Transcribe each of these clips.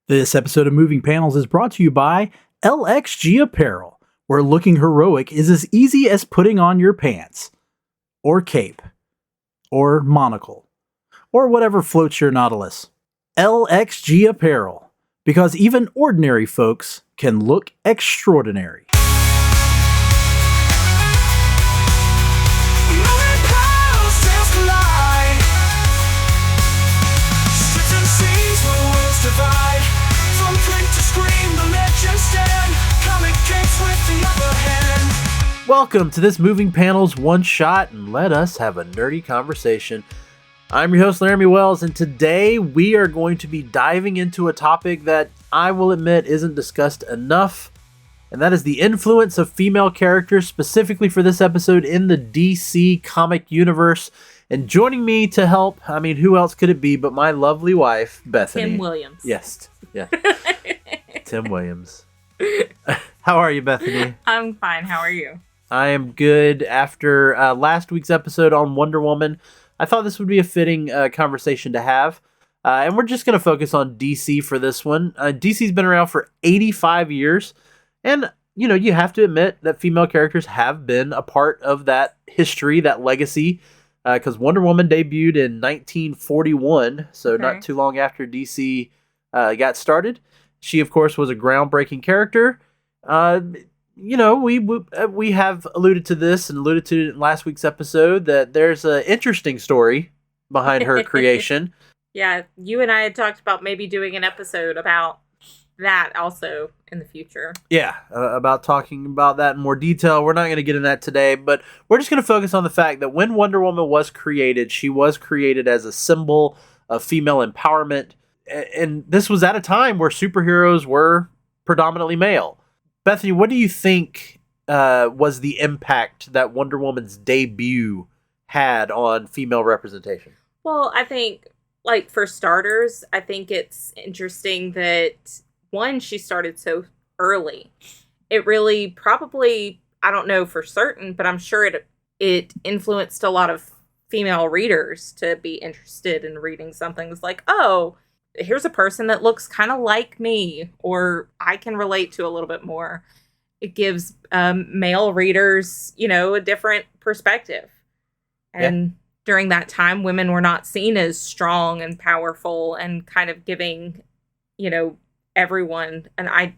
This episode of Moving Panels is brought to you by LXG Apparel, where looking heroic is as easy as putting on your pants, or cape, or monocle, or whatever floats your nautilus. LXG Apparel, because even ordinary folks can look extraordinary. Welcome to this Moving Panels one shot, and let us have a nerdy conversation. I'm your host, Laramy Wells, and today we are going to be diving into a topic that I will admit isn't discussed enough, and that is the influence of female characters, specifically for this episode in the DC comic universe. And joining me to help, who else could it be but my lovely wife, Bethany. Tim Williams. Yes, yeah. Tim Williams. How are you, Bethany? I'm fine. How are you? I am good. After last week's episode on Wonder Woman, I thought this would be a fitting conversation to have. And we're just going to focus on DC for this one. DC's been around for 85 years. And, you have to admit that female characters have been a part of that history, that legacy. Because Wonder Woman debuted in 1941, so not too long after DC got started. She, of course, was a groundbreaking character. We have alluded to this and alluded to it in last week's episode that there's an interesting story behind her creation. Yeah, you and I had talked about maybe doing an episode about that also in the future. Yeah, about talking about that in more detail. We're not going to get into that today, but we're just going to focus on the fact that when Wonder Woman was created, she was created as a symbol of female empowerment. And this was at a time where superheroes were predominantly male. Bethany, what do you think was the impact that Wonder Woman's debut had on female representation? Well, I think, for starters, I think it's interesting that, one, she started so early. It really probably, I don't know for certain, but I'm sure it influenced a lot of female readers to be interested in reading something that's like, oh, here's a person that looks kind of like me, or I can relate to a little bit more. It gives male readers, a different perspective. And during that time, women were not seen as strong and powerful and kind of giving, everyone an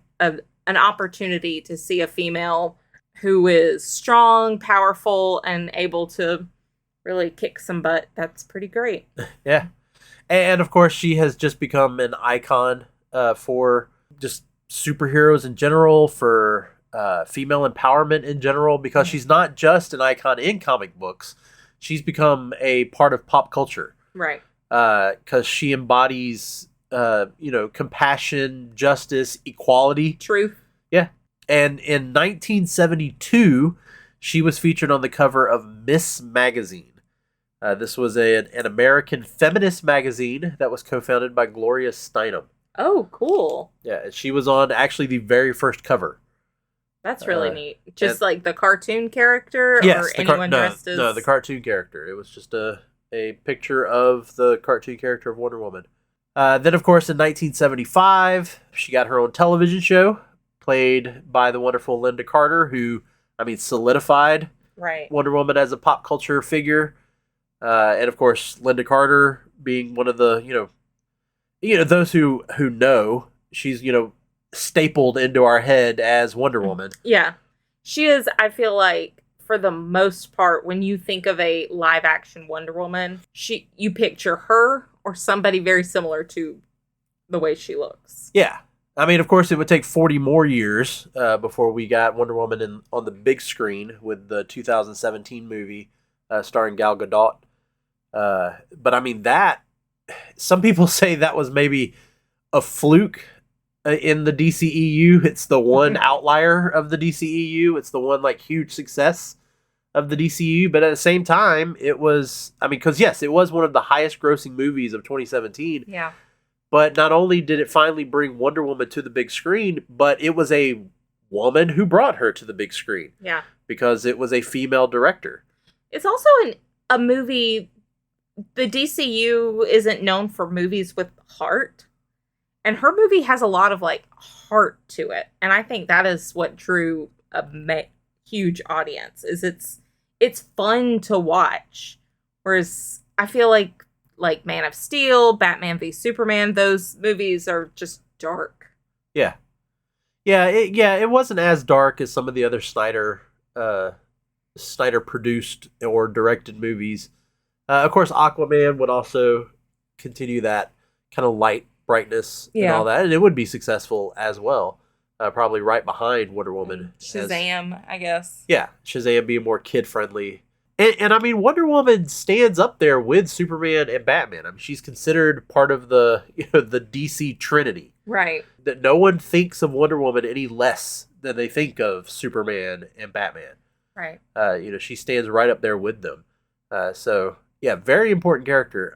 opportunity to see a female who is strong, powerful, and able to really kick some butt. That's pretty great. Yeah. And, of course, she has just become an icon for just superheroes in general, for female empowerment in general, because she's not just an icon in comic books. She's become a part of pop culture. Right. Because she embodies, compassion, justice, equality. Truth. Yeah. And in 1972, she was featured on the cover of Miss Magazine. This was an American feminist magazine that was co-founded by Gloria Steinem. Oh, cool. Yeah, she was on actually the very first cover. That's really neat. Just like the cartoon character? Yes, or anyone dressed as... No, the cartoon character. It was just a picture of the cartoon character of Wonder Woman. Then, of course, in 1975, she got her own television show, played by the wonderful Linda Carter, who, solidified Wonder Woman as a pop culture figure. And of course, Linda Carter being one of the, those who know, she's, stapled into our head as Wonder Woman. Yeah. She is, I feel like, for the most part, when you think of a live action Wonder Woman, you picture her or somebody very similar to the way she looks. Yeah. Of course, it would take 40 more years before we got Wonder Woman on the big screen with the 2017 movie starring Gal Gadot. But that, some people say that was maybe a fluke in the DCEU. It's the one outlier of the DCEU. It's the one huge success of the DCEU. But at the same time, it was, because yes, it was one of the highest grossing movies of 2017. Yeah. But not only did it finally bring Wonder Woman to the big screen, but it was a woman who brought her to the big screen. Yeah. Because it was a female director. It's also a movie. The DCU isn't known for movies with heart. And her movie has a lot of like heart to it, and I think that is what drew a huge audience. Is it's fun to watch, whereas I feel like Man of Steel, Batman v Superman, those movies are just dark. Yeah. It wasn't as dark as some of the other Snyder produced or directed movies. Of course, Aquaman would also continue that kind of light brightness and all that, and it would be successful as well. Probably right behind Wonder Woman. Shazam, I guess. Yeah, Shazam being more kid friendly. And I mean, Wonder Woman stands up there with Superman and Batman. I mean, she's considered part of the the DC Trinity. Right. That no one thinks of Wonder Woman any less than they think of Superman and Batman. Right. She stands right up there with them. So yeah, very important character.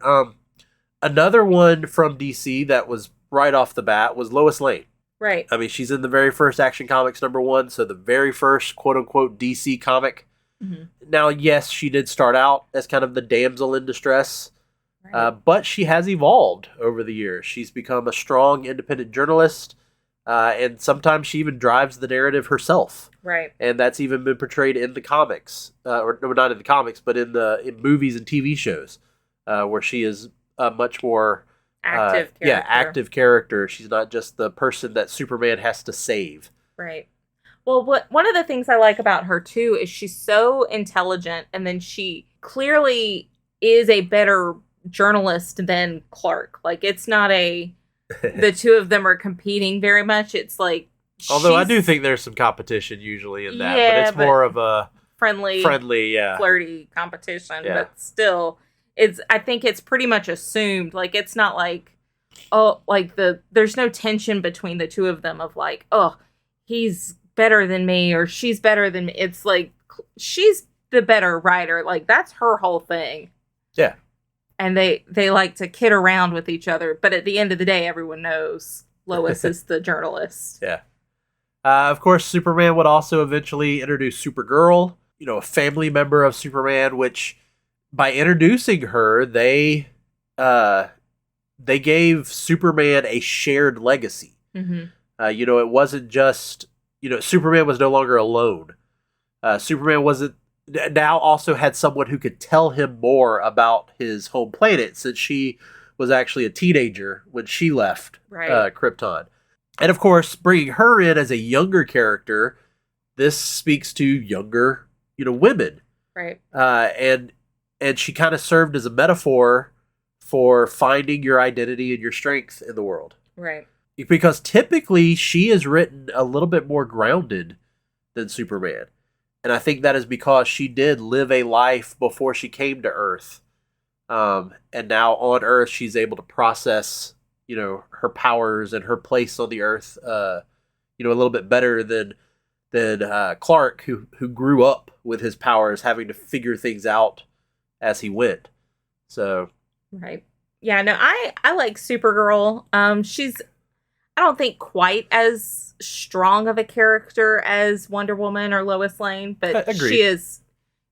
Another one from DC that was right off the bat was Lois Lane. Right. I mean, she's in the very first Action Comics #1, so the very first quote unquote DC comic. Mm-hmm. Now, yes, she did start out as kind of the damsel in distress, right. But she has evolved over the years. She's become a strong, independent journalist, and sometimes she even drives the narrative herself. Right. And that's even been portrayed in the comics, or no, not in the comics, but in movies and TV shows, where she is a much more active character. Active character. She's not just the person that Superman has to save. Right. Well, one of the things I like about her, too, is she's so intelligent, and then she clearly is a better journalist than Clark. Like, it's not the two of them are competing very much. It's like... Although I do think there's some competition usually in that, but it's more of a... Friendly, flirty competition, but still, I think it's pretty much assumed. Like, it's not like, there's no tension between the two of them of like, oh, he's better than me or she's better than me. It's like she's the better writer. Like, that's her whole thing. Yeah. And they like to kid around with each other, but at the end of the day, everyone knows Lois is the journalist. Yeah. Of course, Superman would also eventually introduce Supergirl, a family member of Superman, which by introducing her, they gave Superman a shared legacy. Mm-hmm. It wasn't just, Superman was no longer alone. Superman now also had someone who could tell him more about his home planet, since she was actually a teenager when she left Krypton. And of course, bringing her in as a younger character, this speaks to younger, women. Right. And she kind of served as a metaphor for finding your identity and your strength in the world. Right. Because typically she is written a little bit more grounded than Superman. And I think that is because she did live a life before she came to Earth. And now on Earth, she's able to process, her powers and her place on the Earth, a little bit better than Clark, who grew up with his powers, having to figure things out as he went. So. Right. Yeah, no, I like Supergirl. I don't think quite as strong of a character as Wonder Woman or Lois Lane, but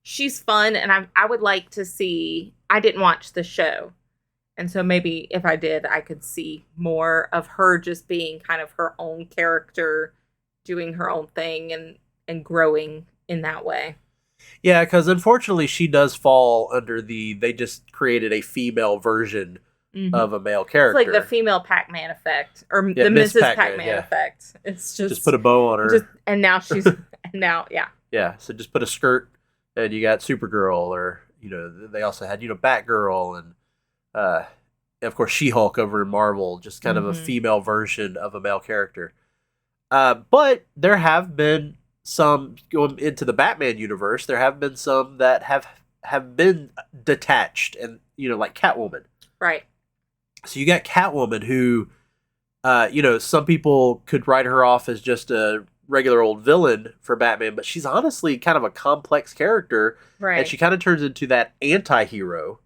she's fun, and I would like to see. I didn't watch the show, and so maybe if I did, I could see more of her just being kind of her own character, doing her own thing and growing in that way. Yeah, because unfortunately she does fall under they just created a female version of a male character. It's like the female Pac-Man effect, or the Mrs. Pac-Man effect. It's just put a bow on her. And now she's, yeah. Yeah, so just put a skirt and you got Supergirl, or, they also had, Batgirl and of course She-Hulk over in Marvel, just kind of a female version of a male character. But there have been some, going into the Batman universe, there have been some that have been detached, and like Catwoman. Right. So you got Catwoman, who some people could write her off as just a regular old villain for Batman, but she's honestly kind of a complex character. Right. And she kind of turns into that anti-hero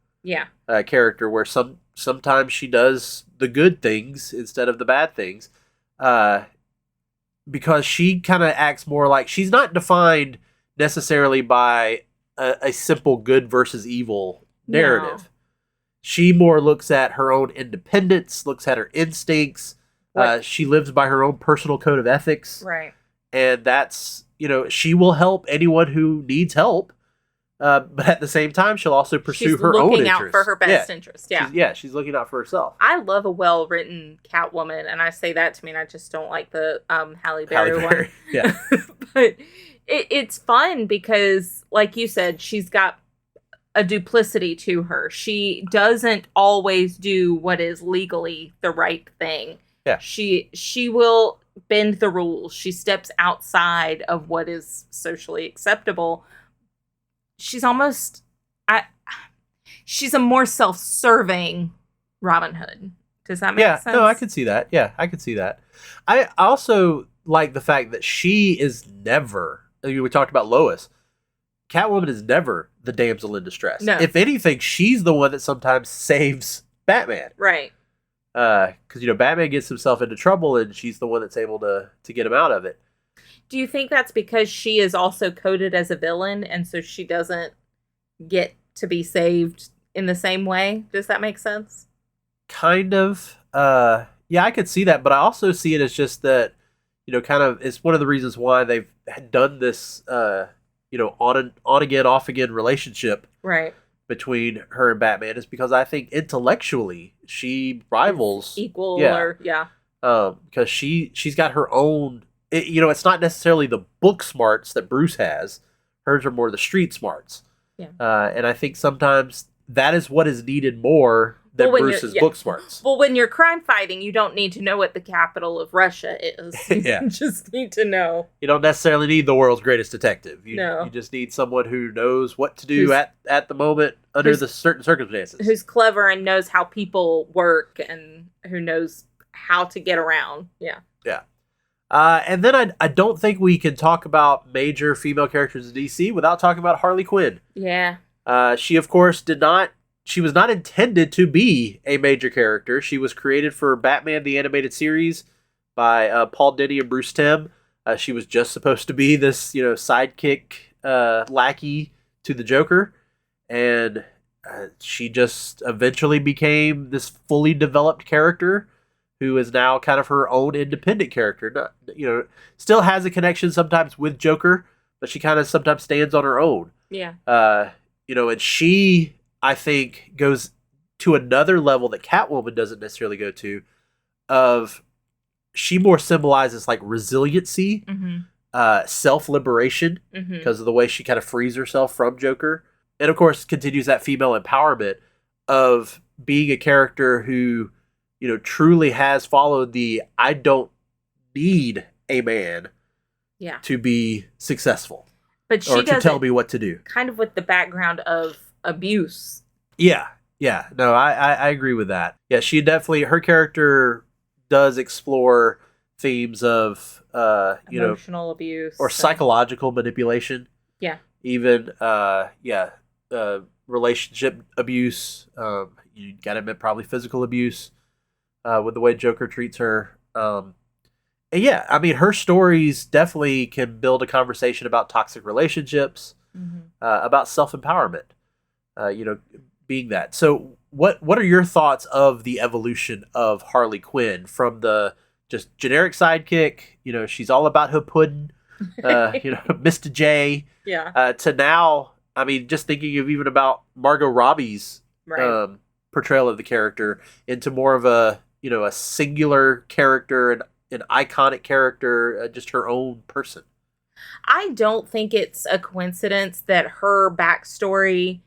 character, where sometimes she does the good things instead of the bad things. Because she kind of acts more like, she's not defined necessarily by a simple good versus evil narrative. No. She more looks at her own independence, looks at her instincts, She lives by her own personal code of ethics. Right. And that's, she will help anyone who needs help. But at the same time, she'll also pursue her own interests. She's looking out for her best interest. Yeah. She's looking out for herself. I love a well-written Catwoman, and I say that to mean I just don't like the Halle Berry one. Yeah. But it's fun because, like you said, she's got a duplicity to her. She doesn't always do what is legally the right thing. Yeah. She will bend the rules. She steps outside of what is socially acceptable. She's almost she's a more self-serving Robin Hood. Does that make sense? Yeah, no, I could see that. Yeah, I could see that. I also like the fact that she is never, we talked about Lois. Catwoman is never the damsel in distress. No. If anything, she's the one that sometimes saves Batman. Right. Because, Batman gets himself into trouble and she's the one that's able to get him out of it. Do you think that's because she is also coded as a villain and so she doesn't get to be saved in the same way? Does that make sense? Kind of. Yeah, I could see that, but I also see it as just that, kind of, it's one of the reasons why they've done this, on again, off again relationship. Right. Between her and Batman is because I think intellectually she rivals equal because she's got her own. It's not necessarily the book smarts that Bruce has. Hers are more the street smarts. Yeah. And I think sometimes that is what is needed more than Bruce's book smarts. Well, when you're crime fighting, you don't need to know what the capital of Russia is. You just need to know. You don't necessarily need the world's greatest detective. You No. just need someone who knows what to do at the moment under the certain circumstances. Who's clever and knows how people work and who knows how to get around. Yeah. Yeah. And then I don't think we can talk about major female characters in DC without talking about Harley Quinn. Yeah. She, of course, she was not intended to be a major character. She was created for Batman the Animated Series by Paul Dini and Bruce Timm. She was just supposed to be this, sidekick lackey to the Joker. And she just eventually became this fully developed character who is now kind of her own independent character. Not, still has a connection sometimes with Joker, but she kind of sometimes stands on her own. Yeah. And she, I think, goes to another level that Catwoman doesn't necessarily go to. She more symbolizes like resiliency, self-liberation, because of the way she kind of frees herself from Joker, and of course continues that female empowerment of being a character who, truly has followed the I don't need a man, to be successful, but she or to does tell me what to do. Kind of with the background of abuse. Yeah. No, I agree with that. Yeah, she definitely, her character does explore themes of, emotional abuse or psychological manipulation. Yeah. Even, relationship abuse. You gotta admit, probably physical abuse, with the way Joker treats her. And yeah, I mean, her stories definitely can build a conversation about toxic relationships, about self-empowerment. Being that. So what are your thoughts of the evolution of Harley Quinn from the just generic sidekick, she's all about her pudding, Mr. J, to now, I mean, just thinking of even about Margot Robbie's portrayal of the character into more of a singular character, an iconic character, just her own person. I don't think it's a coincidence that her backstory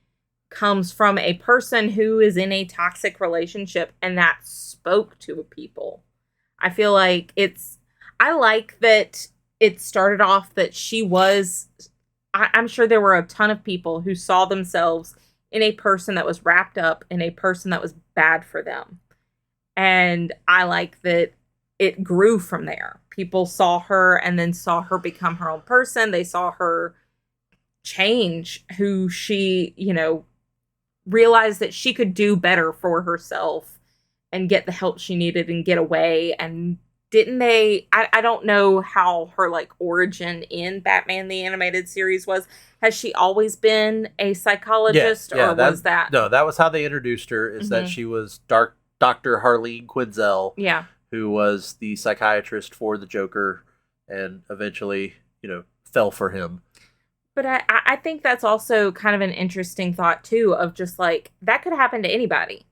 comes from a person who is in a toxic relationship and that spoke to people. I feel like I like that it started off that she was, I'm sure there were a ton of people who saw themselves in a person that was wrapped up in a person that was bad for them. And I like that it grew from there. People saw her and then saw her become her own person. They saw her change who she, realized that she could do better for herself and get the help she needed and get away. And didn't they, I don't know how her origin in Batman the Animated Series was. Has she always been a psychologist was that? No, that was how they introduced her, is that she was Dr. Harleen Quinzel. Yeah. who was the psychiatrist for the Joker and eventually, fell for him. But I think that's also kind of an interesting thought, too, of just like, that could happen to anybody.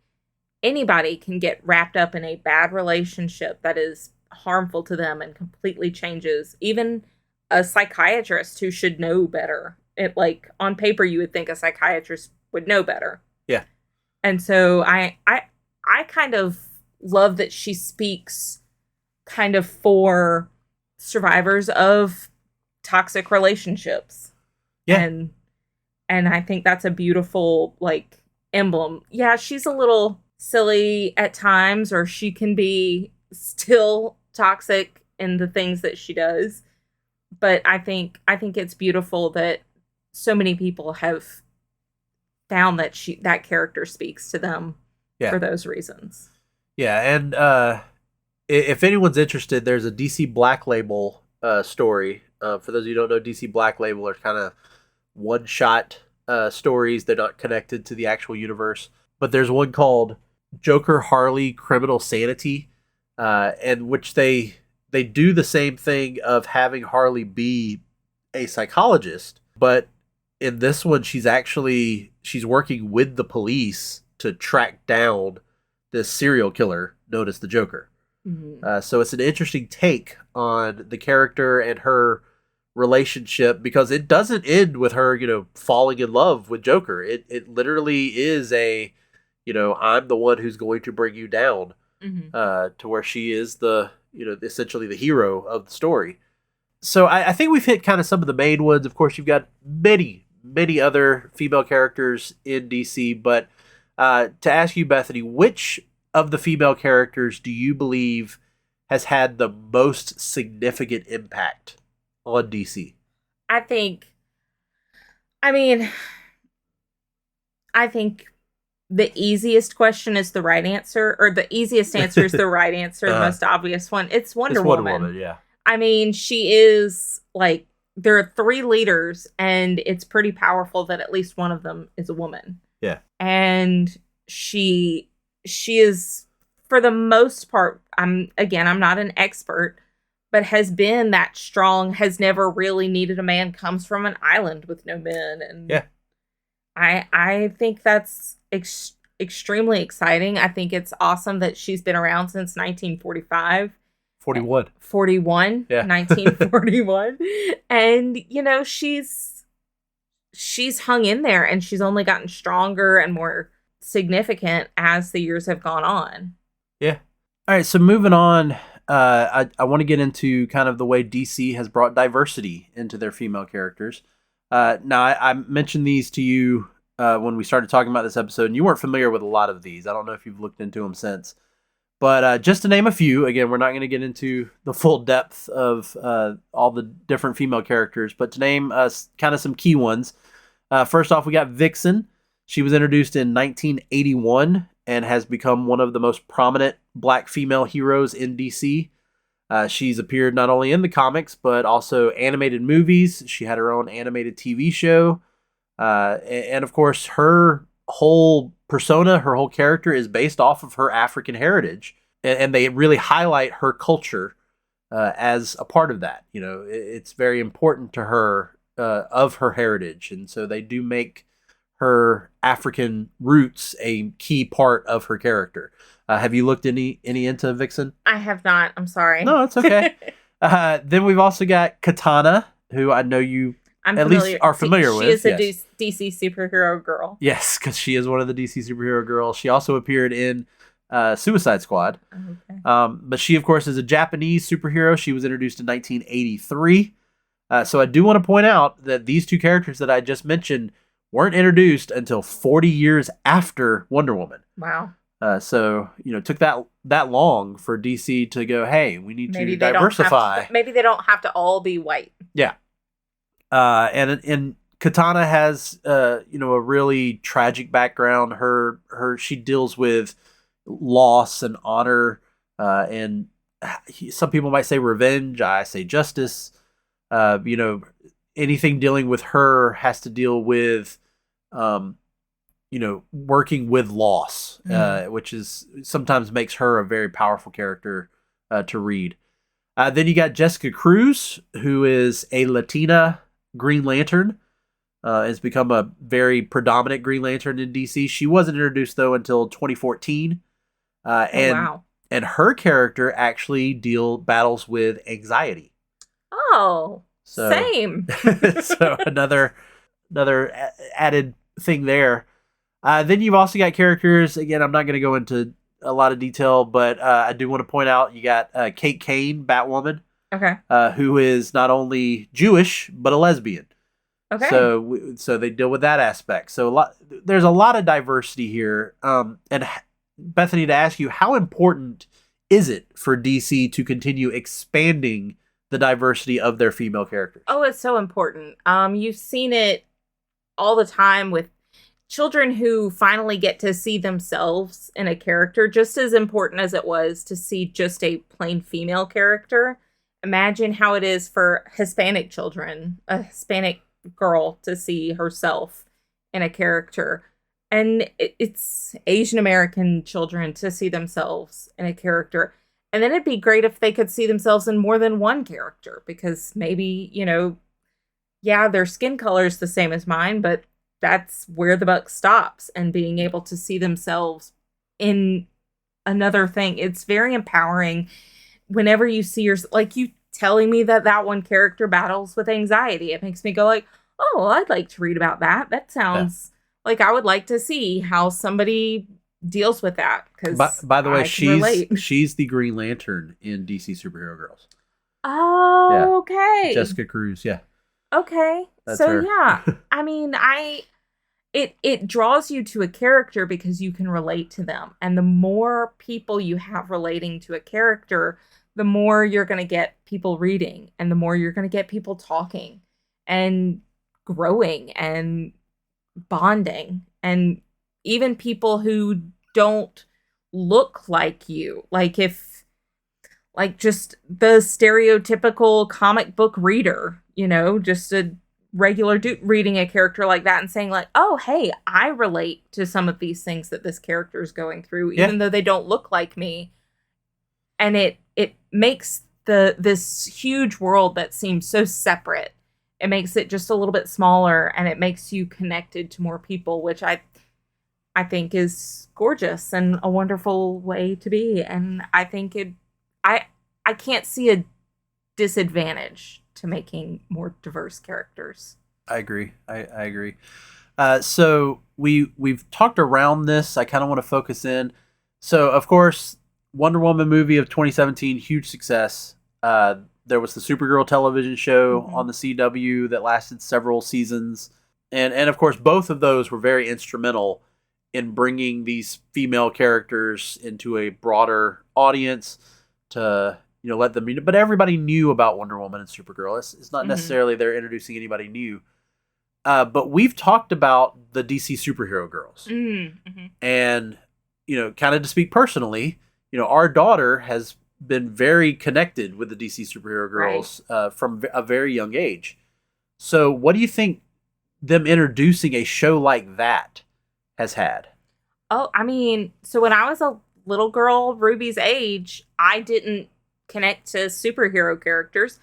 Anybody can get wrapped up in a bad relationship that is harmful to them and completely changes. Even a psychiatrist who should know better. Like, on paper, you would think a psychiatrist would know better. Yeah. And so I kind of love that she speaks kind of for survivors of toxic relationships. Yeah. And I think that's a beautiful, like, emblem. Yeah, she's a little silly at times, or she can be still toxic in the things that she does. But I think it's beautiful that so many people have found that that character speaks to them for those reasons. Yeah, and if anyone's interested, there's a DC Black Label story. For those of you who don't know, DC Black Label are kind of one-shot stories. They're not connected to the actual universe. But there's one called Joker Harley Criminal Sanity, and which they do the same thing of having Harley be a psychologist, but in this one she's working with the police to track down this serial killer known as the Joker. Mm-hmm. So it's an interesting take on the character and her relationship, because it doesn't end with her, falling in love with Joker. It literally is a, I'm the one who's going to bring you down, mm-hmm. To where she is the, essentially the hero of the story. So I think we've hit kind of some of the main ones. Of course, you've got many, many other female characters in DC, but to ask you, Bethany, which of the female characters do you believe has had the most significant impact on DC? I think the easiest question is the right answer, or the easiest answer is the right answer, the most obvious one. It's Wonder Woman. Yeah. I mean, she is, like, there are 3 leaders, and it's pretty powerful that at least one of them is a woman. Yeah. And she is, for the most part, I'm not an expert, but has been that strong, has never really needed a man, comes from an island with no men. And yeah. I think that's extremely exciting. I think it's awesome that she's been around since 1945. 41. Yeah. 1941. And, she's hung in there, and she's only gotten stronger and more significant as the years have gone on. Yeah. All right, so moving on, I want to get into kind of the way DC has brought diversity into their female characters. Now, I mentioned these to you when we started talking about this episode, and you weren't familiar with a lot of these. I don't know if you've looked into them since. But just to name a few, again, we're not going to get into the full depth of all the different female characters, but to name kind of some key ones. First off, we got Vixen. She was introduced in 1981 and has become one of the most prominent black female heroes in DC. She's appeared not only in the comics, but also animated movies. She had her own animated TV show. And of course, her whole persona, her whole character is based off of her African heritage. And they really highlight her culture as a part of that. It's very important to her, of her heritage. And so they do make her African roots a key part of her character. Have you looked any into Vixen? I have not. I'm sorry. No, it's okay. Then we've also got Katana, who I know you least are familiar with. She is a DC superhero girl. Yes, because she is one of the DC superhero girls. She also appeared in Suicide Squad. Okay. But she, of course, is a Japanese superhero. She was introduced in 1983. So I do want to point out that these two characters that I just mentioned weren't introduced until 40 years after Wonder Woman. Wow. So, took that long for DC to go, hey, we need to diversify. Maybe they don't have to all be white. Yeah. And Katana has, a really tragic background. She deals with loss and honor, and some people might say revenge. I say justice. Anything dealing with her has to deal with, working with loss, which is sometimes makes her a very powerful character to read. Then you got Jessica Cruz, who is a Latina Green Lantern. Has become a very predominant Green Lantern in DC. She wasn't introduced, though, until 2014. Wow. And her character actually battles with anxiety. Oh, so, same. So another added thing there. Then you've also got characters. Again, I'm not going to go into a lot of detail, but I do want to point out you got Kate Kane, Batwoman, Okay. Who is not only Jewish but a lesbian. Okay. So they deal with that aspect. So there's a lot of diversity here. And Bethany, to ask you, how important is it for DC to continue expanding the diversity of their female characters? Oh, it's so important. You've seen it all the time with children who finally get to see themselves in a character, just as important as it was to see just a plain female character. Imagine how it is for Hispanic children, a Hispanic girl, to see herself in a character. And it's Asian American children to see themselves in a character. And then it'd be great if they could see themselves in more than one character, because maybe, their skin color is the same as mine, but that's where the buck stops, and being able to see themselves in another thing. It's very empowering whenever you see like you telling me that one character battles with anxiety. It makes me go like, oh, I'd like to read about that. That sounds like I would like to see how somebody deals with that. Because by the way, she's the Green Lantern in DC Superhero Girls. Oh, okay. Jessica Cruz, yeah. Okay. That's so her. Yeah, I mean, it draws you to a character because you can relate to them. And the more people you have relating to a character, the more you're going to get people reading, and the more you're going to get people talking and growing and bonding. And even people who don't look like you, just the stereotypical comic book reader, just a regular dude reading a character like that and saying like, oh, hey, I relate to some of these things that this character is going through, even though they don't look like me. And it makes this huge world that seems so separate, it makes it just a little bit smaller, and it makes you connected to more people, which I think is gorgeous and a wonderful way to be. And I think I can't see a disadvantage to making more diverse characters. I agree. I agree. So we've talked around this. I kind of want to focus in. So of course, Wonder Woman movie of 2017, huge success. There was the Supergirl television show on the CW that lasted several seasons, and of course both of those were very instrumental in bringing these female characters into a broader audience to let them. But everybody knew about Wonder Woman and Supergirl. It's not necessarily they're introducing anybody new. But we've talked about the DC Superhero Girls, and kind of to speak personally, our daughter has been very connected with the DC Superhero Girls from a very young age. So what do you think them introducing a show like that has had? Oh, I mean, so when I was a little girl, Ruby's age, I didn't connect to superhero characters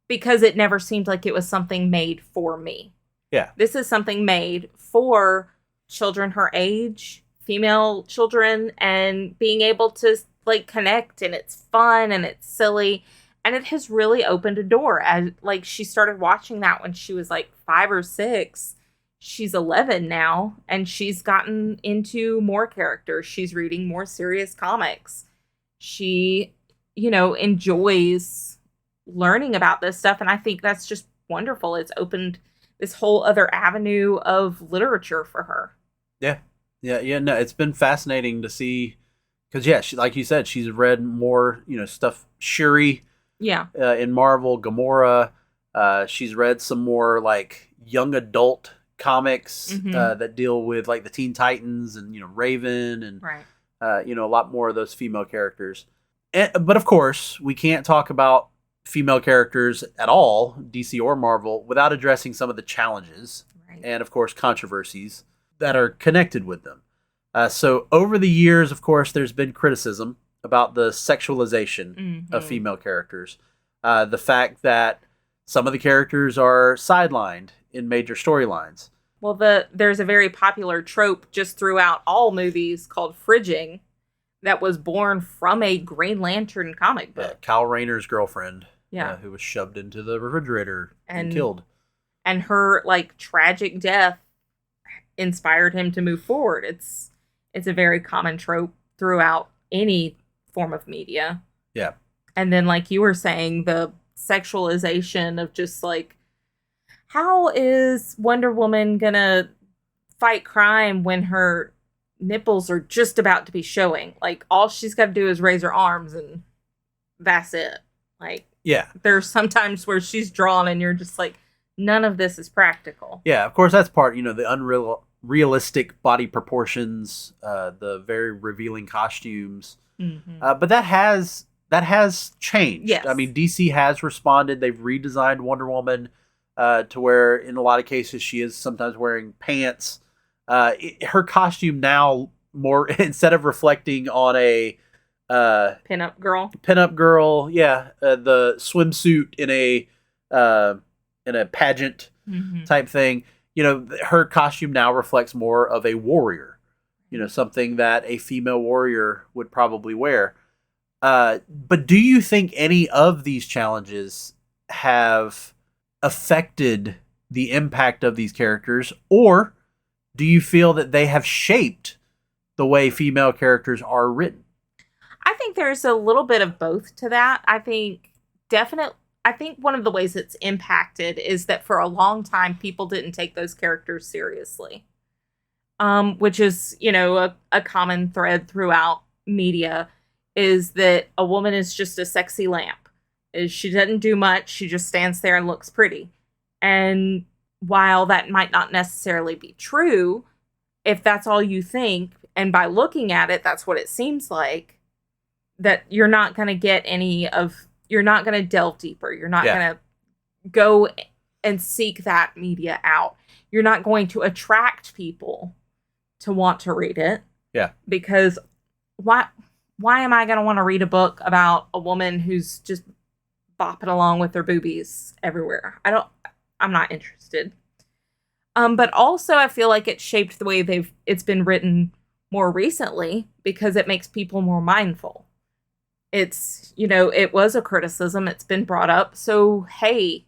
because it never seemed like it was something made for me. Yeah. This is something made for children her age, female children, and being able to connect, and it's fun and it's silly, and it has really opened a door. As she started watching that when she was 5 or 6. She's 11 now, and she's gotten into more characters. She's reading more serious comics. She, enjoys learning about this stuff, and I think that's just wonderful. It's opened this whole other avenue of literature for her. Yeah. No, it's been fascinating to see. Because, she, like you said, she's read more, stuff. Shuri, in Marvel, Gamora. She's read some more young adult comics that deal with the Teen Titans and Raven and a lot more of those female characters. But of course, we can't talk about female characters at all, DC or Marvel, without addressing some of the challenges and of course controversies that are connected with them. So over the years, of course, there's been criticism about the sexualization of female characters. The fact that some of the characters are sidelined in major storylines. Well, there's a very popular trope just throughout all movies called fridging that was born from a Green Lantern comic book. Kyle Rayner's girlfriend, Yeah. who was shoved into the refrigerator and killed. And her like tragic death inspired him to move forward. It's a very common trope throughout any form of media. Yeah. And then like you were saying, the sexualization of just like, how is Wonder Woman gonna fight crime when her nipples are just about to be showing? Like, all she's got to do is raise her arms and that's it. Like, yeah, there's sometimes where she's drawn and you're just like, none of this is practical. Yeah, of course, that's part, the unrealistic body proportions, the very revealing costumes. But that has changed. Yes. I mean, DC has responded. They've redesigned Wonder Woman to where, in a lot of cases, she is sometimes wearing pants. Her costume now, more instead of reflecting on a Pinup girl, the swimsuit in a pageant type thing. Her costume now reflects more of a warrior. Something that a female warrior would probably wear. But do you think any of these challenges have affected the impact of these characters, or do you feel that they have shaped the way female characters are written? I think there's a little bit of both to that. I think one of the ways it's impacted is that for a long time, people didn't take those characters seriously. Which is, a common thread throughout media, is that a woman is just a sexy lamp. She doesn't do much. She just stands there and looks pretty. And while that might not necessarily be true, if that's all you think, and by looking at it, that's what it seems like, that you're not going to get you're not going to delve deeper. You're not going to go and seek that media out. You're not going to attract people to want to read it. Yeah. Because why am I going to want to read a book about a woman who's just bopping along with her boobies everywhere? I'm not interested. But also I feel like it shaped the way it's been written more recently, because it makes people more mindful. It's, it was a criticism. It's been brought up. So, hey,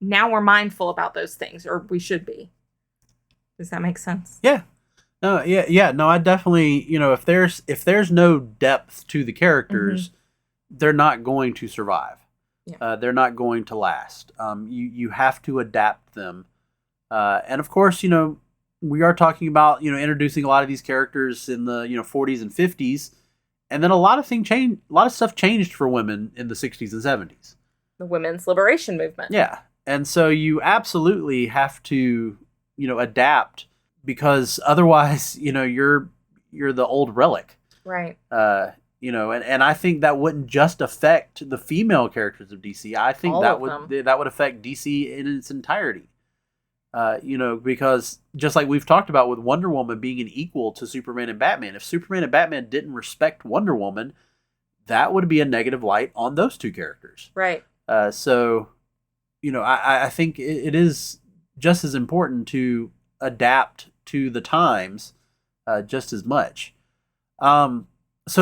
now we're mindful about those things, or we should be. Does that make sense? Yeah. No, yeah. No, I definitely, if there's no depth to the characters, they're not going to survive. Yeah. They're not going to last. You have to adapt them. And of course, we are talking about, introducing a lot of these characters in the, 40s and 50s. And then a lot of stuff changed for women in the 60s and 70s. The women's liberation movement. Yeah. And so you absolutely have to, adapt, because otherwise, you're the old relic. Right. And I think that wouldn't just affect the female characters of DC. I think that would affect DC in its entirety. Because just like we've talked about with Wonder Woman being an equal to Superman and Batman, if Superman and Batman didn't respect Wonder Woman, that would be a negative light on those two characters. Right. So, I think it is just as important to adapt to the times just as much. So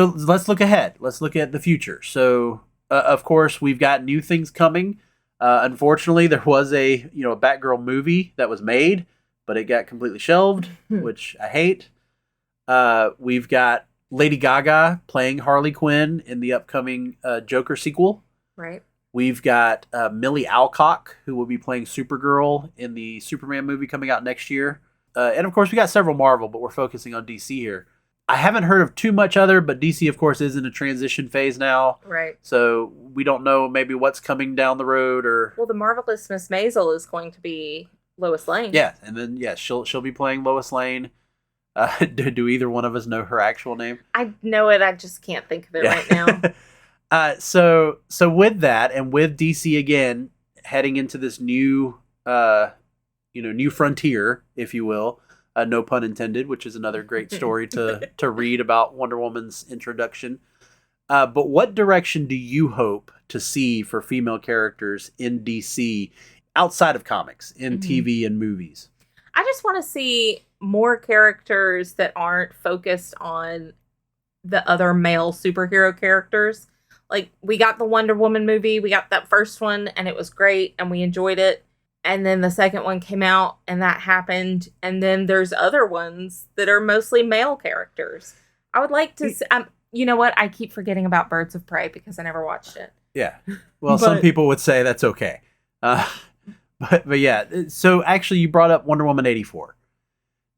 let's look ahead. Let's look at the future. So, of course, we've got new things coming. Unfortunately, there was a Batgirl movie that was made, but it got completely shelved, which I hate. We've got Lady Gaga playing Harley Quinn in the upcoming Joker sequel. Right. We've got Millie Alcock, who will be playing Supergirl in the Superman movie coming out next year. And of course, we got several Marvel, but we're focusing on DC here. I haven't heard of too much other, but DC, of course, is in a transition phase now. Right. So we don't know maybe what's coming down the road, or... Well, the Marvelous Miss Maisel is going to be Lois Lane. Yeah, and then, she'll be playing Lois Lane. Do either one of us know her actual name? I know it, I just can't think of it right now. So with that, and with DC again, heading into this new frontier, if you will... no pun intended, which is another great story to read about Wonder Woman's introduction. But what direction do you hope to see for female characters in DC outside of comics, in TV and movies? I just want to see more characters that aren't focused on the other male superhero characters. Like, we got the Wonder Woman movie, we got that first one, and it was great, and we enjoyed it. And then the second one came out, and that happened. And then there's other ones that are mostly male characters. I would like to see, you know what? I keep forgetting about Birds of Prey because I never watched it. Yeah. Well, some people would say that's okay. But yeah, so actually you brought up Wonder Woman 84.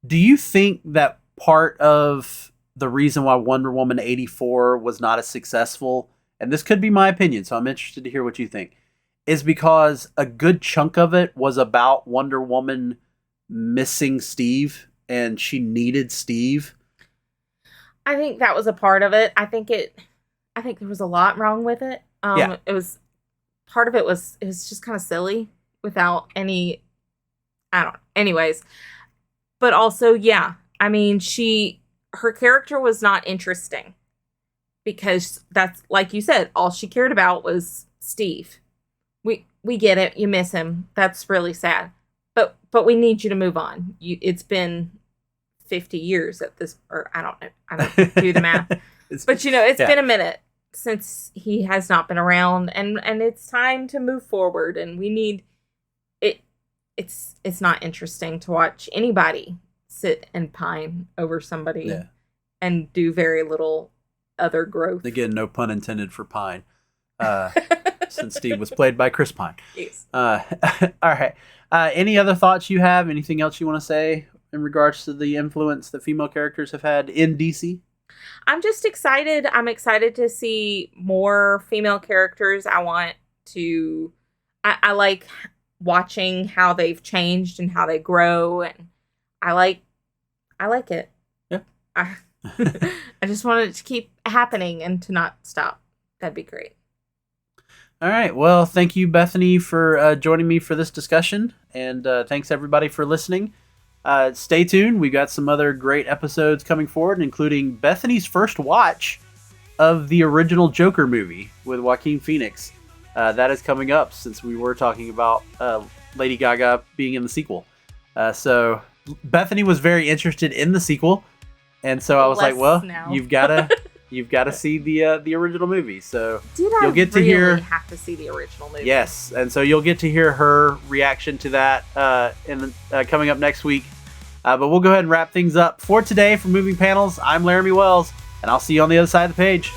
Do you think that part of the reason why Wonder Woman 84 was not as successful, and this could be my opinion, so I'm interested to hear what you think, is because a good chunk of it was about Wonder Woman missing Steve, and she needed Steve? I think that was a part of it. I think there was a lot wrong with it. It was, part of it was just kind of silly without any, I don't know. Anyways, but also, yeah, I mean, her character was not interesting because that's, like you said, all she cared about was Steve. We get it. You miss him. That's really sad. But we need you to move on. It's been 50 years at this, or I don't know. I don't do the math. But it's been a minute since he has not been around, and it's time to move forward, and we need it. It's not interesting to watch anybody sit and pine over somebody and do very little other growth. Again, no pun intended for pine. Since Steve was played by Chris Pine. Yes. All right. Any other thoughts you have? Anything else you want to say in regards to the influence that female characters have had in DC? I'm just excited. I'm excited to see more female characters. I like watching how they've changed and how they grow, and I like it. Yeah. I just want it to keep happening and to not stop. That'd be great. All right. Well, thank you, Bethany, for joining me for this discussion. And thanks, everybody, for listening. Stay tuned. We've got some other great episodes coming forward, including Bethany's first watch of the original Joker movie with Joaquin Phoenix. That is coming up, since we were talking about Lady Gaga being in the sequel. So Bethany was very interested in the sequel. And so I was like, well, now. you've got to see the original movie. So you'll get to hear. Have to see the original movie. Yes, and so you'll get to hear her reaction to that coming up next week. But we'll go ahead and wrap things up for today. For Moving Panels, I'm Laramy Wells, and I'll see you on the other side of the page.